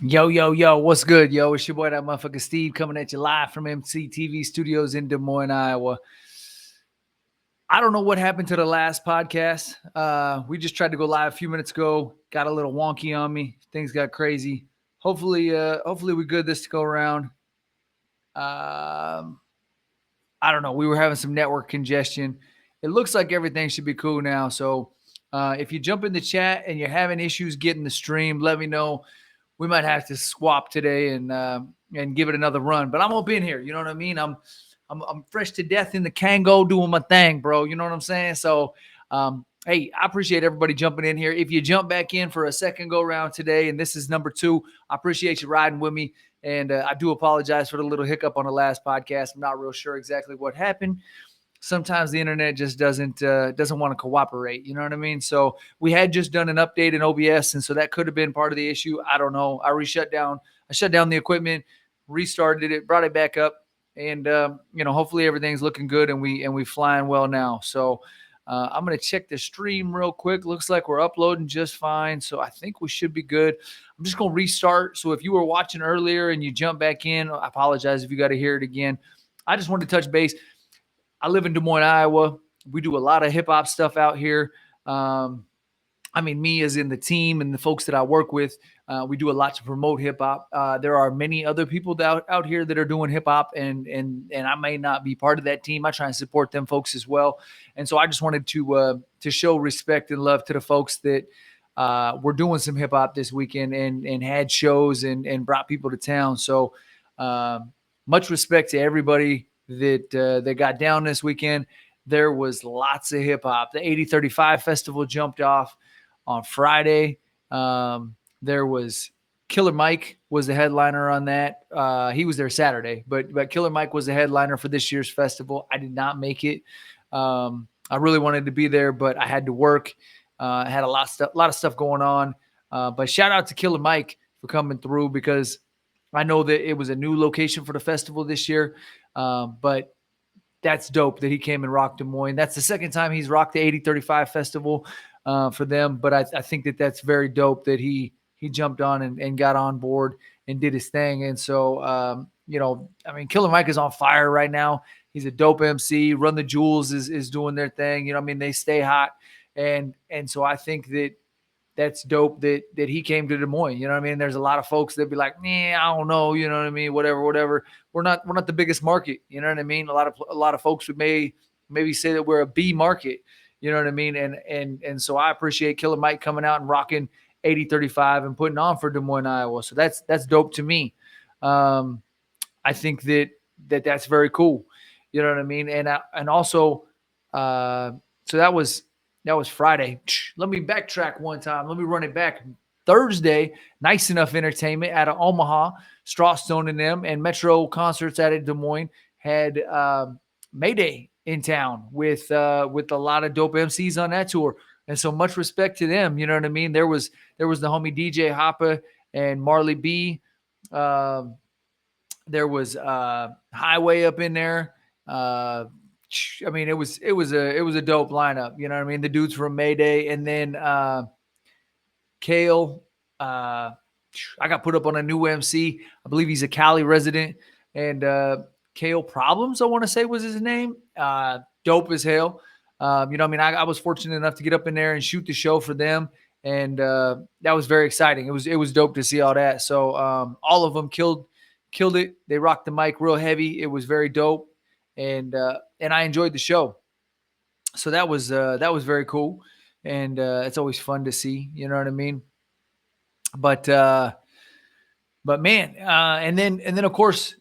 Yo, yo, yo, what's good, yo? It's your boy, that motherfucker Steve, coming at you live from EmceeTV studios in Des Moines, Iowa. I don't know what happened to the last podcast. We just tried to go live a few minutes ago. Got a little wonky on me. Things got crazy. Hopefully we good this to go around. Um, I don't know. We were having some network congestion. It looks like everything should be cool now. So if you jump in the chat and you're having issues getting the stream, let me know. We might have to swap today and give it another run. But I'm up in here. You know what I mean? I'm fresh to death in the Kango doing my thing, bro. You know what I'm saying? So hey, I appreciate everybody jumping in here. If you jump back in for a second go round today, and this is number 2, I appreciate you riding with me. And I do apologize for the little hiccup on the last podcast. I'm not real sure exactly what happened. Sometimes the internet just doesn't want to cooperate. You know what I mean? So we had just done an update in OBS, and so that could have been part of the issue. I don't know. I shut down the equipment, restarted it, brought it back up, and hopefully everything's looking good and we flying well now. So I'm gonna check the stream real quick. Looks like we're uploading just fine, so I think we should be good. I'm just gonna restart. So if you were watching earlier and you jump back in, I apologize if you got to hear it again. I just wanted to touch base. I live in Des Moines, Iowa. We do a lot of hip hop stuff out here. Me as in the team and the folks that I work with, we do a lot to promote hip hop. There are many other people out here that are doing hip hop, and I may not be part of that team. I try and support them folks as well. And so I just wanted to show respect and love to the folks that were doing some hip hop this weekend and had shows and brought people to town. So much respect to everybody that got down this weekend. There was lots of hip hop. The 8035 festival jumped off on Friday. There was Killer Mike was the headliner on that. He was there Saturday, but Killer Mike was the headliner for this year's festival. I did not make it. I really wanted to be there, but I had to work. I had a lot of stuff going on. But shout out to Killer Mike for coming through, because I know that it was a new location for the festival this year. But that's dope that he came and rocked Des Moines. That's the second time he's rocked the 8035 festival for them. But I think that that's very dope that he jumped on and got on board and did his thing. And so, Killer Mike is on fire right now. He's a dope MC. Run the Jewels is doing their thing. They stay hot. And so I think that that's dope that he came to Des Moines. There's a lot of folks that be like, I don't know, whatever. We're not the biggest market. You know what I mean? A lot of folks would maybe say that we're a B market. You know what I mean? And so I appreciate Killer Mike coming out and rocking 8035 and putting on for Des Moines, Iowa. So that's dope to me. I think that's very cool. You know what I mean? And also, so that was Friday. Let me backtrack one time. Let me run it back. Thursday, Nice Enough Entertainment out of Omaha, Strawstone and them, and Metro Concerts out of Des Moines had Mayday in town with a lot of dope MCs on that tour. And so much respect to them. You know what I mean? There was the homie DJ Hoppa and Marley B. There was Highway up in there. It was a dope lineup. You know what I mean? The dudes from Mayday, and then Kale. I got put up on a new MC. I believe he's a Cali resident, and Kale Problems, I want to say, was his name. Dope as hell. I was fortunate enough to get up in there and shoot the show for them, and that was very exciting. It was dope to see all that. So all of them killed it. They rocked the mic real heavy. It was very dope. And I enjoyed the show. So that was very cool. And it's always fun to see, you know what I mean? But man, and then of course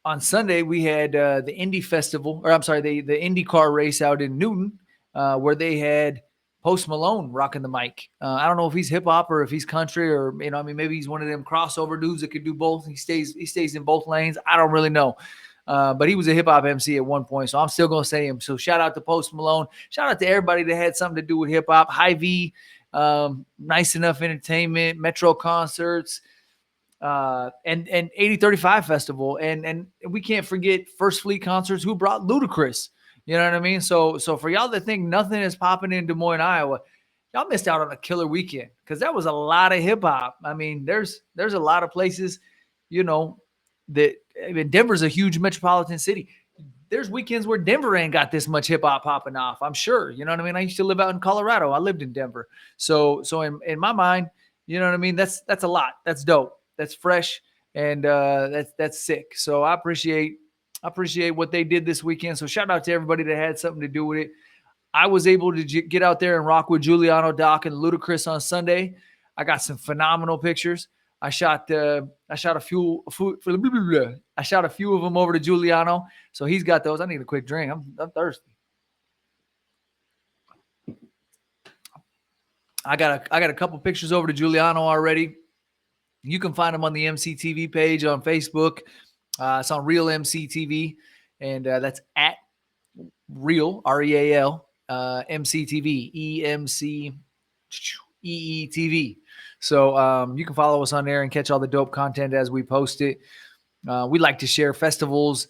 on Sunday we had the Indy Festival, or I'm sorry, the IndyCar race out in Newton, where they had Post Malone rocking the mic. I don't know if he's hip hop or if he's country, or maybe he's one of them crossover dudes that could do both. He stays in both lanes. I don't really know. But he was a hip hop MC at one point, so I'm still gonna say him. So shout out to Post Malone. Shout out to everybody that had something to do with hip hop. Hy-Vee, Nice Enough Entertainment, Metro Concerts, and 8035 Festival, and we can't forget First Fleet Concerts, who brought Ludacris. You know what I mean? So for y'all that think nothing is popping in Des Moines, Iowa, y'all missed out on a killer weekend because that was a lot of hip hop. I mean, there's a lot of places, you know, that I mean, Denver's a huge metropolitan city. There's weekends where Denver ain't got this much hip hop popping off. I'm sure. You know what I mean? I used to live out in Colorado. I lived in Denver. So in my mind, you know what I mean? That's a lot. That's dope. That's fresh. And that's sick. So I appreciate what they did this weekend. So shout out to everybody that had something to do with it. I was able to get out there and rock with Giuliano, Doc, and Ludacris on Sunday. I got some phenomenal pictures. I shot a few of them over to Giuliano, so he's got those. I need a quick drink. I'm thirsty. I got a couple pictures over to Giuliano already. You can find them on the EmceeTV page on Facebook. It's on Real EmceeTV, and that's at Real REAL EmceeTV EmceeTV. So you can follow us on there and catch all the dope content as we post it. We like to share festivals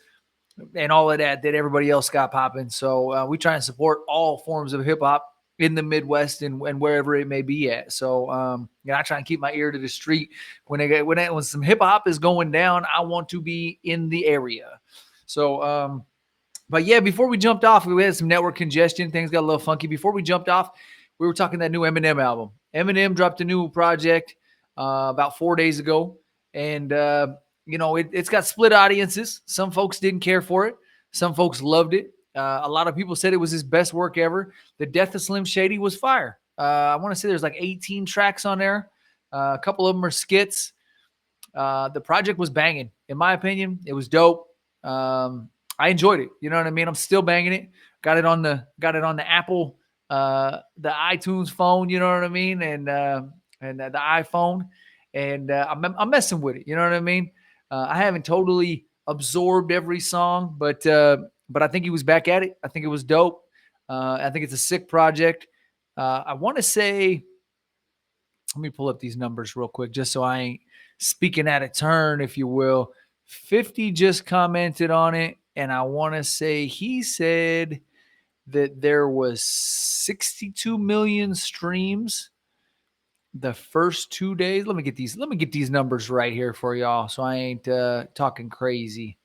and all of that everybody else got popping. So we try and support all forms of hip hop in the Midwest and wherever it may be at. So I try and keep my ear to the street when some hip hop is going down. I want to be in the area. So but yeah, before we jumped off, we had some network congestion. Things got a little funky. Before we jumped off, we were talking that new Eminem album. Eminem dropped a new project about 4 days ago. And, it's got split audiences. Some folks didn't care for it. Some folks loved it. A lot of people said it was his best work ever. The Death of Slim Shady was fire. I want to say there's like 18 tracks on there. A couple of them are skits. The project was banging. In my opinion, it was dope. I enjoyed it. You know what I mean? I'm still banging it. Got it on the Apple, the iTunes phone. You know what I mean? And the iPhone, and I'm messing with it. You know what I mean? I haven't totally absorbed every song, but I think he was back at it. I think it was dope. I think it's a sick project. I want to say, let me pull up these numbers real quick, just so I ain't speaking out of turn, if you will. 50 just commented on it. And I want to say he said that there was 62 million streams the first 2 days. Let me get these numbers right here for y'all, so I ain't talking crazy.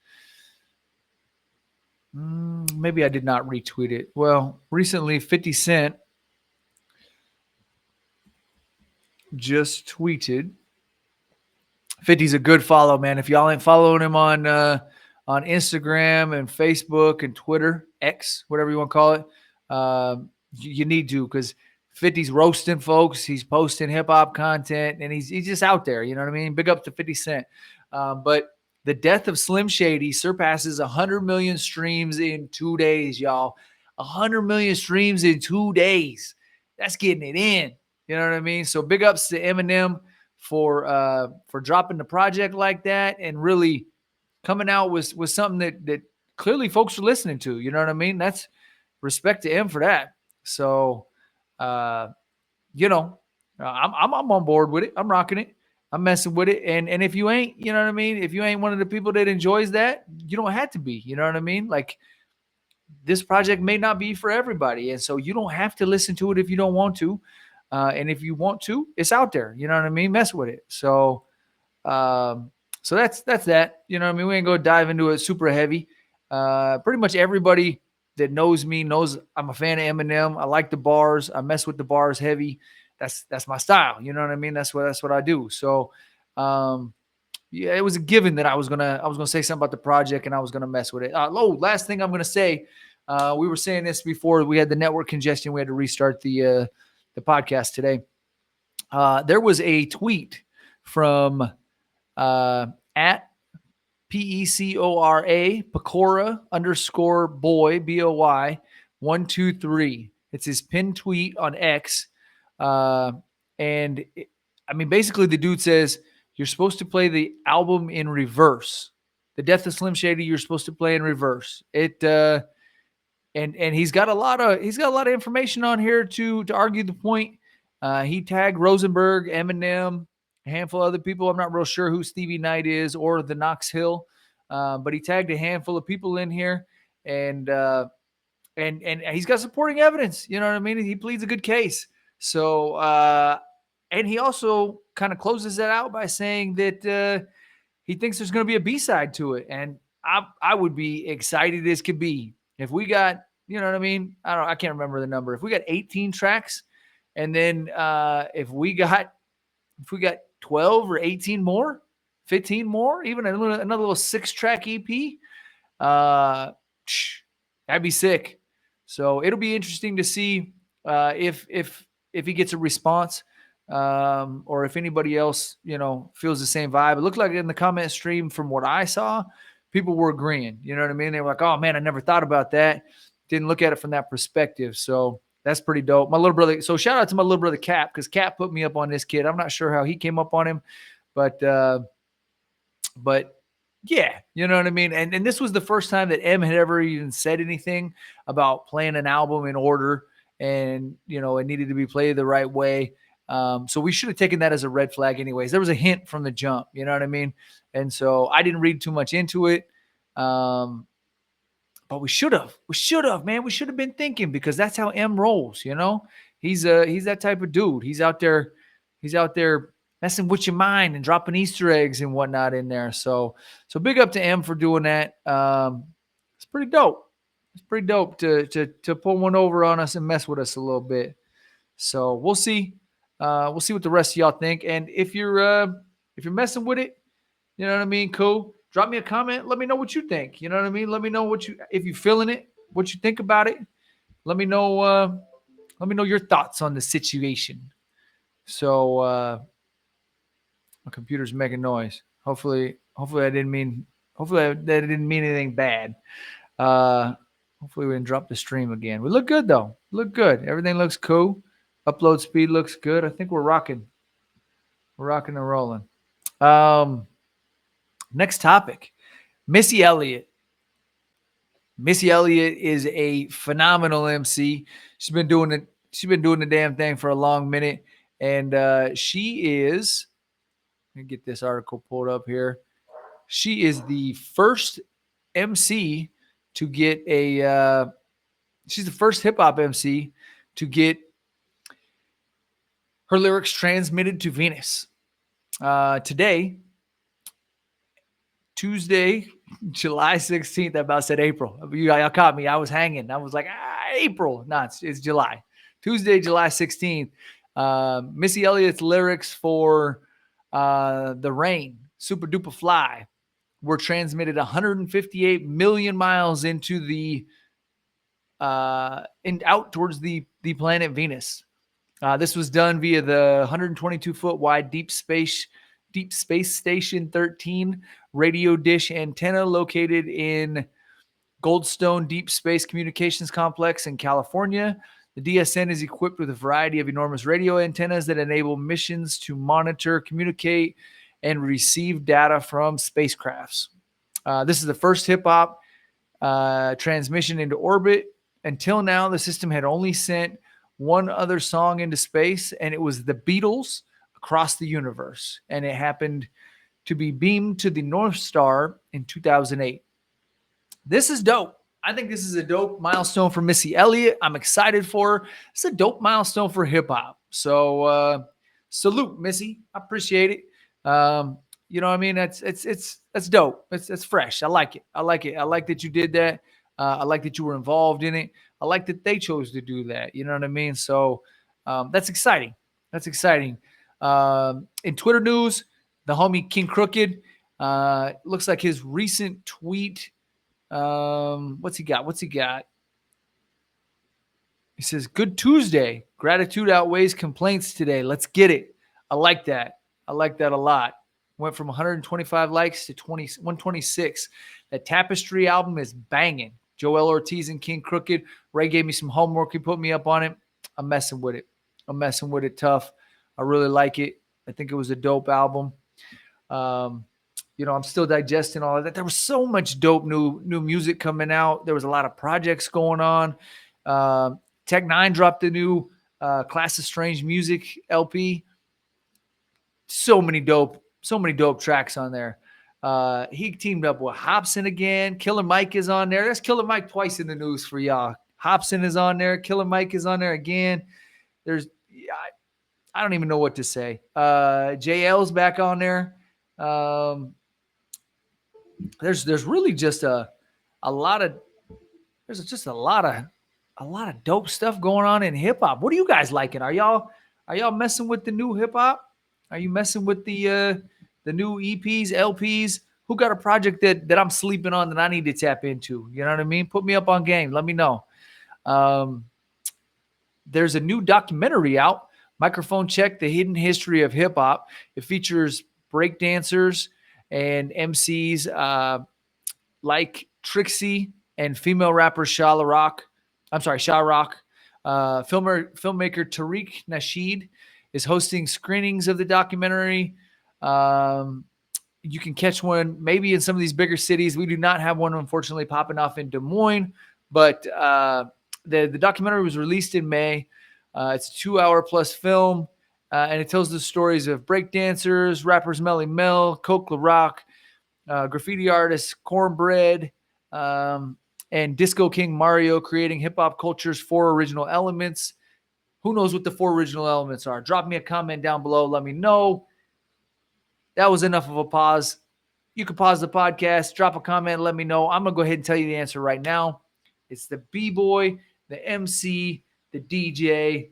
Maybe I did not retweet it. Well, recently 50 Cent just tweeted. 50's a good follow, man. If y'all ain't following him on Instagram and Facebook and Twitter, X, whatever you want to call it, you need to, because 50's roasting folks. He's posting hip hop content, and he's just out there. You know what I mean? Big up to 50 Cent. But the Death of Slim Shady surpasses 100 million streams in 2 days, y'all. 100 million streams in 2 days. That's getting it in. You know what I mean? So big ups to Eminem for dropping the project like that and really coming out with something that clearly folks are listening to. You know what I mean? That's respect to him for that. So, I'm on board with it. I'm rocking it. I'm messing with it. And if you ain't, you know what I mean? If you ain't one of the people that enjoys that, you don't have to be. You know what I mean? Like, this project may not be for everybody. And so you don't have to listen to it if you don't want to. And if you want to, it's out there. You know what I mean? Mess with it. So, so that's that. You know what I mean? We ain't going to dive into it super heavy. Pretty much everybody that knows me knows I'm a fan of Eminem. I like the bars. I mess with the bars heavy. That's my style. You know what I mean? That's what I do. So, yeah, it was a given that I was gonna say something about the project and I was gonna mess with it. Last thing I'm gonna say. We were saying this before we had the network congestion. We had to restart the podcast today. There was a tweet from at Pecora _boy BOY 123. It's his pinned tweet on X. Basically the dude says you're supposed to play the album in reverse. The Death of Slim Shady, you're supposed to play in reverse. And he's got a lot of information on here to argue the point. He tagged Rosenberg, Eminem, a handful of other people. I'm not real sure who Stevie Knight is or the Knox Hill, but he tagged a handful of people in here, and he's got supporting evidence. You know what I mean? He pleads a good case. So, and he also kind of closes that out by saying that he thinks there's going to be a B-side to it. And I would be excited as could be if we got, you know what I mean? I can't remember the number. If we got 18 tracks, and then if we got 12 or 18 more, 15 more, even another little 6-track EP, uh, that'd be sick. So it'll be interesting to see if he gets a response, or if anybody else feels the same vibe. It looked like in the comment stream, from what I saw, people were agreeing. You know what I mean? They were like, "Oh man, I never thought about that. Didn't look at it from that perspective." So that's pretty dope. My little brother. So shout out to my little brother Cap, because Cap put me up on this kid. I'm not sure how he came up on him, but yeah, you know what I mean? And this was the first time that M had ever even said anything about playing an album in order, and it needed to be played the right way. So we should have taken that as a red flag anyways. There was a hint from the jump, you know what I mean? And so I didn't read too much into it. But we should have, man. We should have been thinking, because that's how M rolls, He's that type of dude. He's out there messing with your mind and dropping Easter eggs and whatnot in there. So big up to M for doing that. It's pretty dope. It's pretty dope to pull one over on us and mess with us a little bit. So we'll see. We'll see what the rest of y'all think. And if you're messing with it, you know what I mean? Cool. Drop me a comment. Let me know what you think. You know what I mean? Let me know if you're feeling it, what you think about it. Let me know your thoughts on the situation. So my computer's making noise. Hopefully that didn't mean anything bad. Hopefully we didn't drop the stream again. We look good though. Look good. Everything looks cool. Upload speed looks good. I think we're rocking. We're rocking and rolling. Next topic. Missy Elliott. Missy Elliott is a phenomenal MC. She's been doing the damn thing for a long minute. And she is, let me get this article pulled up here. She is the first MC to get she's the first hip hop MC to get her lyrics transmitted to Venus. Today, Tuesday, July 16th, I about said April. Y'all caught me. I was hanging. I was like, April. No, it's July. Tuesday, July 16th. Missy Elliott's lyrics for The Rain, Super Duper Fly, were transmitted 158 million miles into out towards the planet Venus. This was done via the 122-foot wide Deep Space Station 13 radio dish antenna located in Goldstone Deep Space Communications Complex in California. The DSN is equipped with a variety of enormous radio antennas that enable missions to monitor, communicate, and receive data from spacecrafts. This is the first hip-hop transmission into orbit. Until now, the system had only sent one other song into space, and it was the Beatles' Across the Universe. And it happened to be beamed to the North Star in 2008. This is dope. I think this is a dope milestone for Missy Elliott. I'm excited for her. It's a dope milestone for hip-hop. So salute, Missy. I appreciate it. You know what I mean? That's dope. It's fresh. I like it. I like that you did that. I like that you were involved in it. I like that they chose to do that. You know what I mean? So that's exciting. That's exciting. In Twitter news, the homie King Crooked, looks like his recent tweet. What's he got? He says, "Good Tuesday. Gratitude outweighs complaints today. Let's get it." I like that. I like that a lot. Went from 125 likes to 126. That Tapestry album is banging. Joel Ortiz and King Crooked. Ray gave me some homework. He put me up on it. I'm messing with it. I'm messing with it tough. I really like it. I think it was a dope album. I'm still digesting all of that. There was so much dope new music coming out. There was a lot of projects going on. Tech Nine dropped the new Class of Strange Music LP. So many dope tracks on there. He teamed up with Hobson again. Killer Mike is on there. That's Killer Mike twice in the news for y'all. Hobson is on there. Killer Mike is on there again. There's I don't even know what to say. JL's back on there. There's really just a lot of there's just a lot of dope stuff going on in hip hop. What are you guys liking? Are y'all messing with the new hip hop? Are you messing with the new EPs, LPs? Who got a project that I'm sleeping on that I need to tap into? You know what I mean? Put me up on game. Let me know. There's a new documentary out, Microphone Check: The Hidden History of Hip Hop. It features breakdancers and MCs like Trixie and female rapper Shah Rock. Filmmaker Tariq Nasheed is hosting screenings of the documentary. You can catch one maybe in some of these bigger cities. We do not have one, unfortunately, popping off in Des Moines, but the documentary was released in May. It's a 2-hour plus film, and it tells the stories of breakdancers, rappers Melly Mel, Coke La Rock, graffiti artist Cornbread, and Disco King Mario creating hip-hop culture's 4 original elements. Who knows what the 4 original elements are? Drop me a comment down below. Let me know. That was enough of a pause. You can pause the podcast, drop a comment, let me know. I'm going to go ahead and tell you the answer right now. It's the B-boy, the MC, the DJ,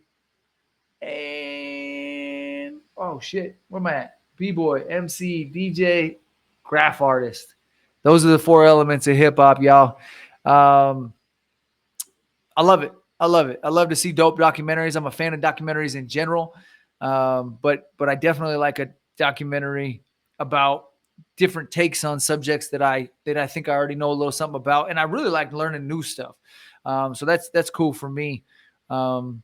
and oh shit, where am I at? B-boy, MC, DJ, graph artist. Those are the 4 elements of hip-hop, y'all. I love it. I love to see dope documentaries. I'm a fan of documentaries in general, but I definitely like a documentary about different takes on subjects that I think I already know a little something about, and I really like learning new stuff. So that's cool for me. So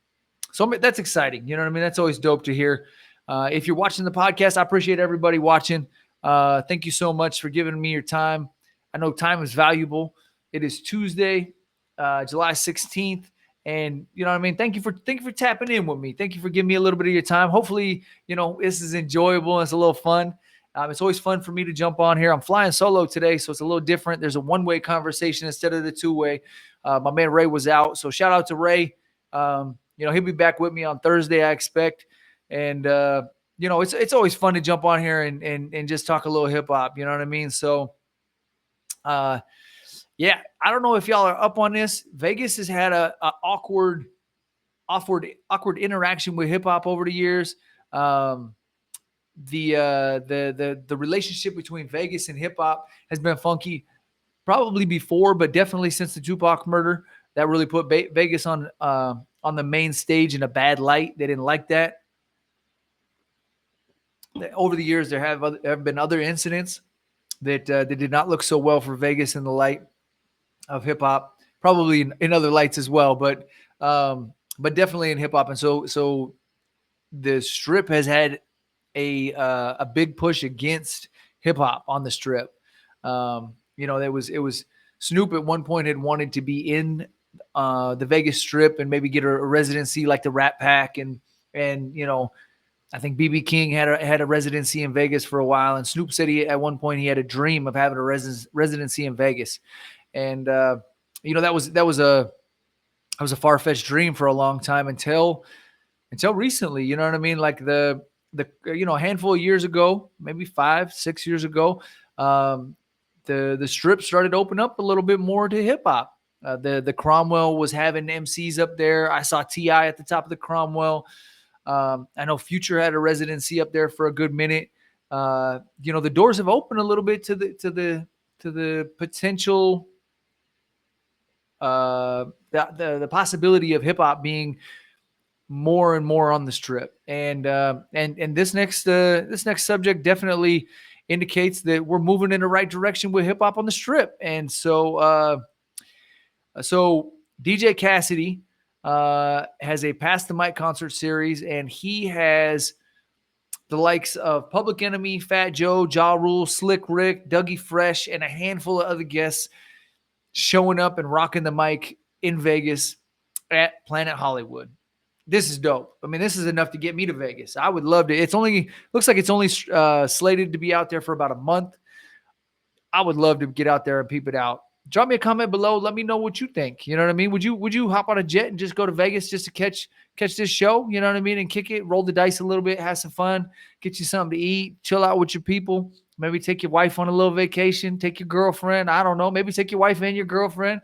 that's exciting. You know what I mean? That's always dope to hear. If you're watching the podcast, I appreciate everybody watching. Thank you so much for giving me your time. I know time is valuable. It is Tuesday, July 16th. And you know what I mean? Thank you for tapping in with me. Thank you for giving me a little bit of your time. Hopefully, this is enjoyable and it's a little fun. It's always fun for me to jump on here. I'm flying solo today, so it's a little different. There's a one-way conversation instead of the two-way. My man Ray was out, so shout out to Ray. He'll be back with me on Thursday, I expect. And it's always fun to jump on here and just talk a little hip hop. You know what I mean? So, yeah, I don't know if y'all are up on this. Vegas has had a awkward interaction with hip hop over the years. The relationship between Vegas and hip hop has been funky, probably before, but definitely since the Tupac murder. That really put Vegas on the main stage in a bad light. They didn't like that. Over the years, there have been other incidents that did not look so well for Vegas in the light of hip hop, probably in other lights as well, but definitely in hip hop. And so the Strip has had a big push against hip hop on the Strip. It was Snoop at one point had wanted to be in the Vegas Strip and maybe get a residency like the Rat Pack, and I think BB King had a residency in Vegas for a while, and Snoop said at one point he had a dream of having a residency in Vegas, and that was a far-fetched dream for a long time until recently. You know what I mean? Like the a handful of years ago, maybe 5-6 years ago, the Strip started to open up a little bit more to hip hop. The Cromwell was having MCs up there. I saw T.I. at the top of the Cromwell. I know Future had a residency up there for a good minute. The doors have opened a little bit to the potential, the possibility of hip hop being more and more on the Strip. And this next subject definitely indicates that we're moving in the right direction with hip hop on the Strip. And so DJ Cassidy has a Pass the Mic concert series, and he has the likes of Public Enemy, Fat Joe, Ja Rule, Slick Rick, Dougie Fresh, and a handful of other guests showing up and rocking the mic in Vegas at Planet Hollywood. This is dope. I mean, this is enough to get me to Vegas. I would love to. Looks like it's only slated to be out there for about a month. I would love to get out there and peep it out. drop me a comment below. Let me know what you think. You know what I mean? Would you hop on a jet and just go to Vegas just to catch this show? You know what I mean? And kick it, roll the dice a little bit, have some fun, get you something to eat, chill out with your people. Maybe take your wife on a little vacation, take your girlfriend. I don't know. Maybe take your wife and your girlfriend.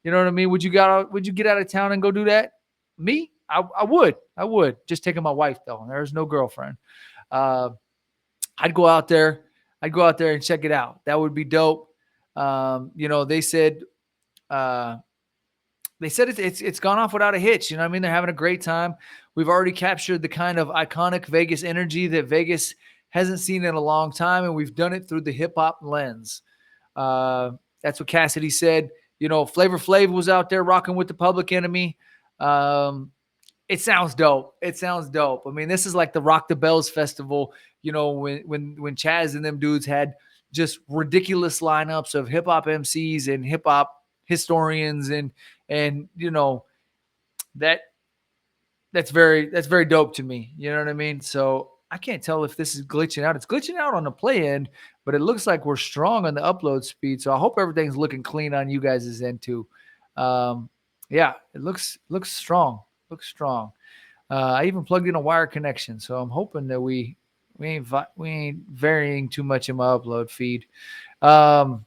You know what I mean? Would you get out of town and go do that? Me? I would. I would. Just taking my wife though. There's no girlfriend. I'd go out there. I'd go out there and check it out. That would be dope. They said it's gone off without a hitch. You know what I mean? They're having a great time. We've already captured the kind of iconic Vegas energy that Vegas hasn't seen in a long time, and we've done it through the hip hop lens. That's what Cassidy said. Flavor Flav was out there rocking with the Public Enemy. It sounds dope. It sounds dope. I mean, this is like the Rock the Bells festival. When Chaz and them dudes had just ridiculous lineups of hip hop MCs and hip hop historians, and that's very dope to me. You know what I mean? So I can't tell if this is glitching out. It's glitching out on the play end, but it looks like we're strong on the upload speed. So I hope everything's looking clean on you guys' end too. Yeah, it looks strong. Looks strong. I even plugged in a wire connection, so I'm hoping that we ain't varying too much in my upload feed. The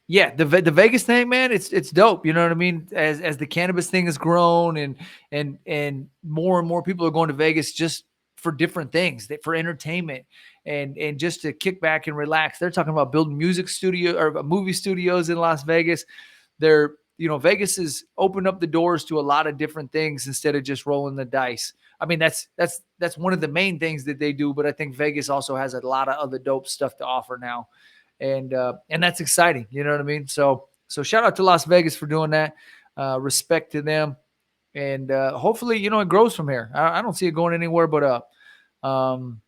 Vegas thing, man, it's dope. You know what I mean? As the cannabis thing has grown, and more people are going to Vegas just for different things, for entertainment and just to kick back and relax. They're talking about building music studio or movie studios in Las Vegas. Vegas has opened up the doors to a lot of different things instead of just rolling the dice. I mean, that's one of the main things that they do, but I think Vegas also has a lot of other dope stuff to offer now. And that's exciting. You know what I mean? So shout out to Las Vegas for doing that. Respect to them. And hopefully, it grows from here. I don't see it going anywhere but up. I'm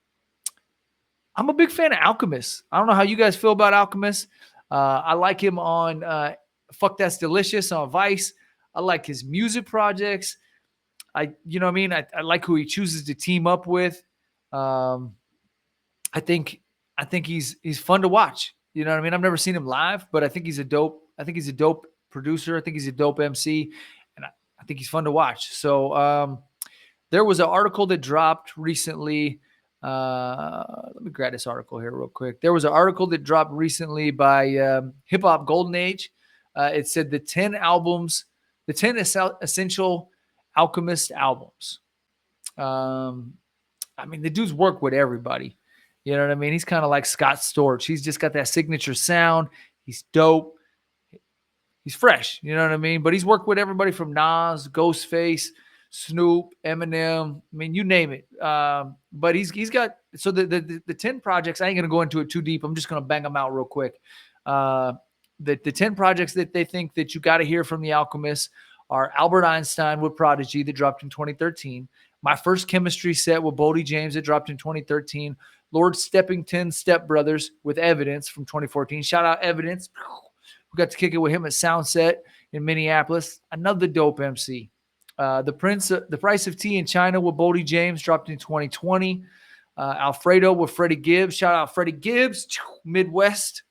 a big fan of Alchemist. I don't know how you guys feel about Alchemist. I like him on Fuck That's Delicious on Vice. I like his music projects. I like who he chooses to team up with. I think he's fun to watch. You know what I mean? I've never seen him live, but I think he's a dope producer. I think he's a dope MC, and I think he's fun to watch. So there was an article that dropped recently. Let me grab this article here real quick. There was an article that dropped recently by Hip Hop Golden Age. It said the 10 essential Alchemist albums. The dude's worked with everybody. You know what I mean? He's kind of like Scott Storch. He's just got that signature sound. He's dope. He's fresh. You know what I mean? But he's worked with everybody from Nas, Ghostface, Snoop, Eminem. I mean, you name it. But he's got – so the 10 projects, I ain't going to go into it too deep. I'm just going to bang them out real quick. The 10 projects that they think that you got to hear from the Alchemists are Albert Einstein with Prodigy that dropped in 2013. My First Chemistry set with Boldy James that dropped in 2013. Lord Steppington Step Brothers with Evidence from 2014. Shout out Evidence. We got to kick it with him at Soundset in Minneapolis. Another dope MC. The Price of Tea in China with Boldy James dropped in 2020. Alfredo with Freddie Gibbs. Shout out Freddie Gibbs. Midwest.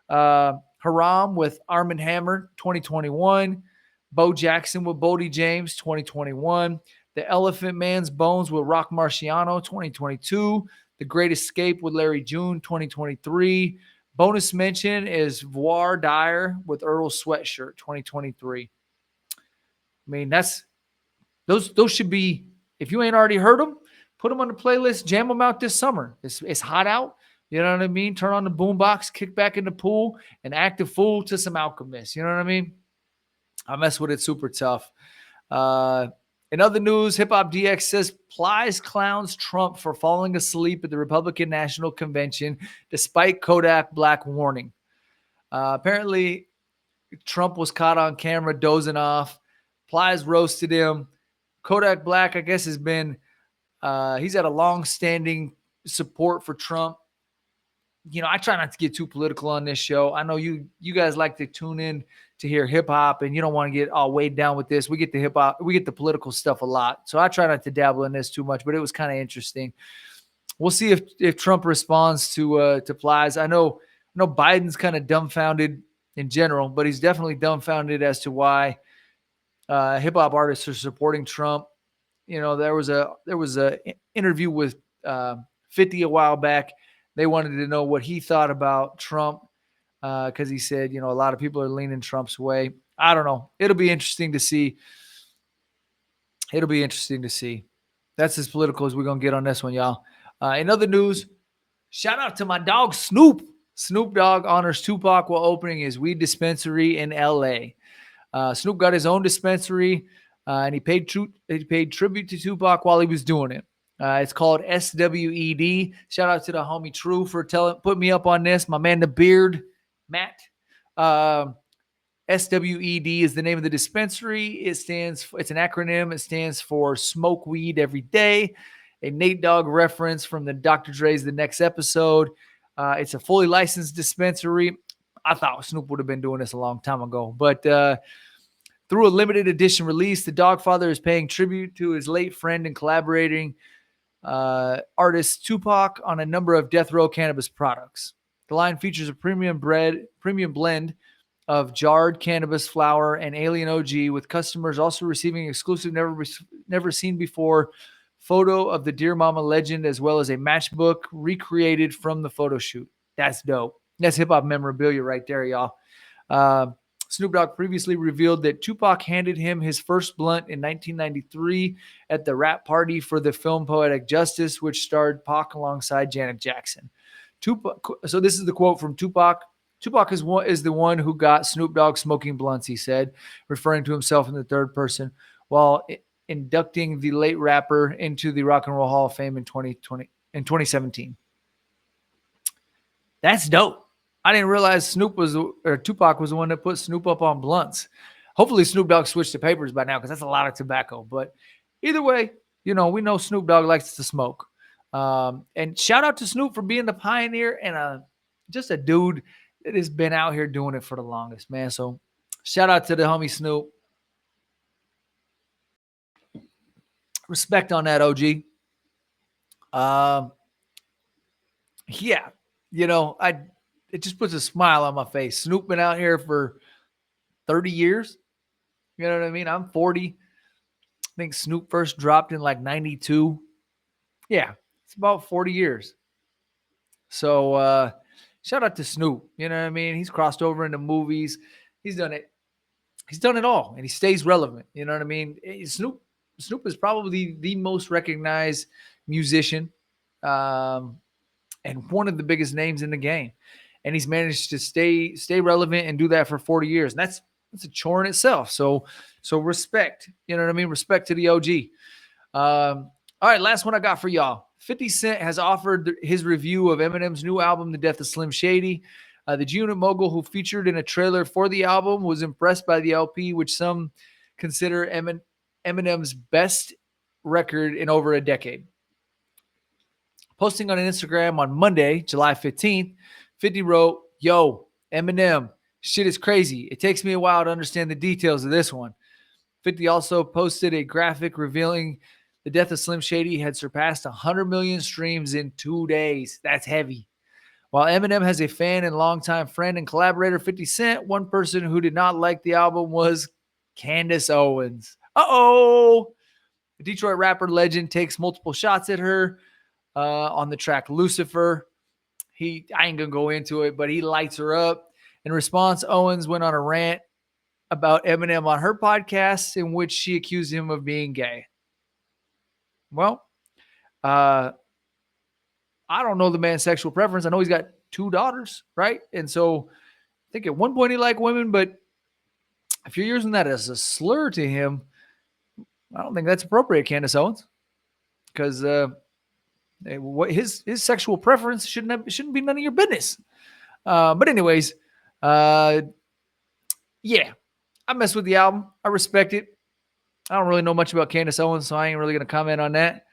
Haram with Arm & Hammer 2021. Bo Jackson with Boldy James 2021. The Elephant Man's Bones with Rock Marciano 2022. The Great Escape with Larry June 2023. Bonus mention is Voir Dire with Earl Sweatshirt 2023. I mean, those should be, if you ain't already heard them, put them on the playlist, jam them out this summer. It's hot out. You know what I mean? Turn on the boombox, kick back in the pool, and act a fool to some Alchemist. You know what I mean? I mess with it super tough. In other news, Hip Hop DX says Plies clowns Trump for falling asleep at the Republican National Convention despite Kodak Black warning. Apparently, Trump was caught on camera dozing off. Plies roasted him. Kodak Black, I guess, has been he's had a long-standing support for Trump. I try not to get too political on this show. I know you guys like to tune in to hear hip hop, and you don't want to get all weighed down with this. We get the hip hop, we get the political stuff a lot. So I try not to dabble in this too much, but it was kind of interesting. We'll see if Trump responds to Plies. I know know Biden's kind of dumbfounded in general, but he's definitely dumbfounded as to why hip hop artists are supporting Trump. There was a interview with 50 a while back. They wanted to know what he thought about Trump because he said, a lot of people are leaning Trump's way. I don't know. It'll be interesting to see. That's as political as we're going to get on this one, y'all. In other news, shout out to my dog Snoop. Snoop Dogg honors Tupac while opening his weed dispensary in L.A. Snoop got his own dispensary, and he paid tribute to Tupac while he was doing it. It's called SWED. Shout out to the homie True for putting me up on this. My man, the Beard, Matt. SWED is the name of the dispensary. It's an acronym. It stands for Smoke Weed Every Day, a Nate Dogg reference from the Dr. Dre's The Next Episode. It's a fully licensed dispensary. I thought Snoop would have been doing this a long time ago, but through a limited edition release, the Dogfather is paying tribute to his late friend and collaborating artist Tupac on a number of Death Row cannabis products. The line features a premium blend of jarred cannabis flower and Alien OG, with customers also receiving exclusive never seen before photo of the Dear Mama legend, as well as a matchbook recreated from the photo shoot. That's dope. That's hip-hop memorabilia right there, y'all. Snoop Dogg previously revealed that Tupac handed him his first blunt in 1993 at the rap party for the film Poetic Justice, which starred Pac alongside Janet Jackson. So this is the quote from Tupac. Tupac is the one who got Snoop Dogg smoking blunts, he said, referring to himself in the third person, while inducting the late rapper into the Rock and Roll Hall of Fame in 2017. That's dope. I didn't realize Tupac was the one that put Snoop up on blunts. Hopefully Snoop Dogg switched to papers by now, because that's a lot of tobacco. But either way, we know Snoop Dogg likes to smoke. And shout out to Snoop for being the pioneer and just a dude that has been out here doing it for the longest, man. So shout out to the homie Snoop. Respect on that, OG. Yeah, it just puts a smile on my face. Snoop been out here for 30 years. You know what I mean? I'm 40. I think Snoop first dropped in like 92. Yeah, it's about 40 years. So shout out to Snoop. You know what I mean? He's crossed over into movies. He's done it. He's done it all, and he stays relevant. You know what I mean? Snoop is probably the most recognized musician and one of the biggest names in the game. And he's managed to stay relevant and do that for 40 years. And that's a chore in itself. So respect. You know what I mean? Respect to the OG. All right, last one I got for y'all. 50 Cent has offered his review of Eminem's new album, The Death of Slim Shady. The G-Unit mogul, who featured in a trailer for the album, was impressed by the LP, which some consider Eminem's best record in over a decade. Posting on Instagram on Monday, July 15th, 50 wrote, "Yo, Eminem, shit is crazy. It takes me a while to understand the details of this one." 50 also posted a graphic revealing The Death of Slim Shady had surpassed 100 million streams in 2 days. That's heavy. While Eminem has a fan and longtime friend and collaborator, 50 Cent, one person who did not like the album was Candace Owens. Uh-oh! The Detroit rapper legend takes multiple shots at her on the track Lucifer. I ain't going to go into it, but he lights her up. In response, Owens went on a rant about Eminem on her podcast, in which she accused him of being gay. Well, I don't know the man's sexual preference. I know he's got 2 daughters, right? And so I think at one point he liked women, but if you're using that as a slur to him, I don't think that's appropriate, Candace Owens, because what his sexual preference shouldn't be none of your business. But anyways, yeah, I mess with the album. I respect it. I don't really know much about Candace Owens, so I ain't really going to comment on that.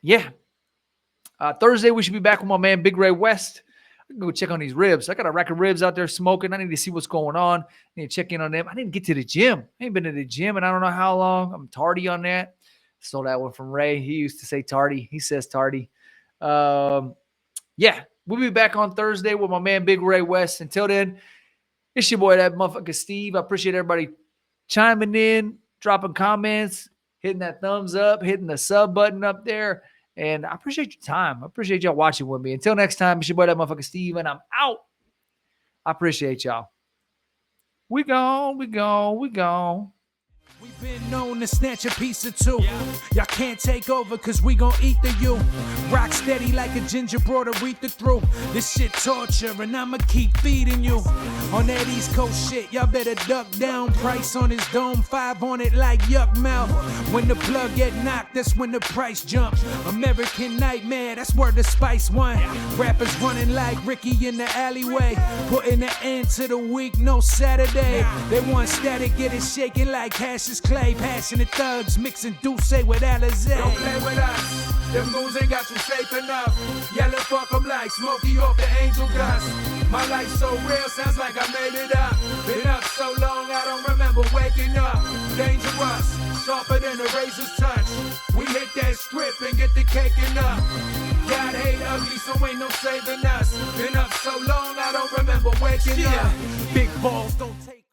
Yeah. Thursday, we should be back with my man, Big Ray West. I can go check on these ribs. I got a rack of ribs out there smoking. I need to see what's going on. I need to check in on them. I need to get to the gym. I ain't been to the gym and I don't know how long. I'm tardy on that. Stole that one from Ray. He used to say tardy. He says tardy. Yeah. We'll be back on Thursday with my man Big Ray West. Until then, it's your boy, that motherfucker Steve. I appreciate everybody chiming in, dropping comments, hitting that thumbs up, hitting the sub button up there. And I appreciate your time. I appreciate y'all watching with me. Until next time, it's your boy, that motherfucker Steve, and I'm out. I appreciate y'all. We gone. We've been known to snatch a piece or two. Y'all can't take over cause we gon' eat the you. Rock steady like a ginger brought Aretha through. This shit torture and I'ma keep feeding you. On that East Coast shit, y'all better duck down. Price on his dome, 5 on it like yuck mouth. When the plug get knocked, that's when the price jump. American Nightmare, that's where the Spice won. Rappers running like Ricky in the alleyway. Putting an end to the week, no Saturday. They want static, get it shaking like Cassius Clay. Passionate thugs mixing Douce with Alizé. Don't play with us, them goons ain't got you safe enough. Yelling fuck 'em like Smokey off the angel dust. My life so real, sounds like I made it up. Been up so long, I don't remember waking up. Dangerous, sharper than a razor's touch. We hit that script and get the caking up. God hate ugly, so ain't no saving us. Been up so long, I don't remember waking up. Big balls don't take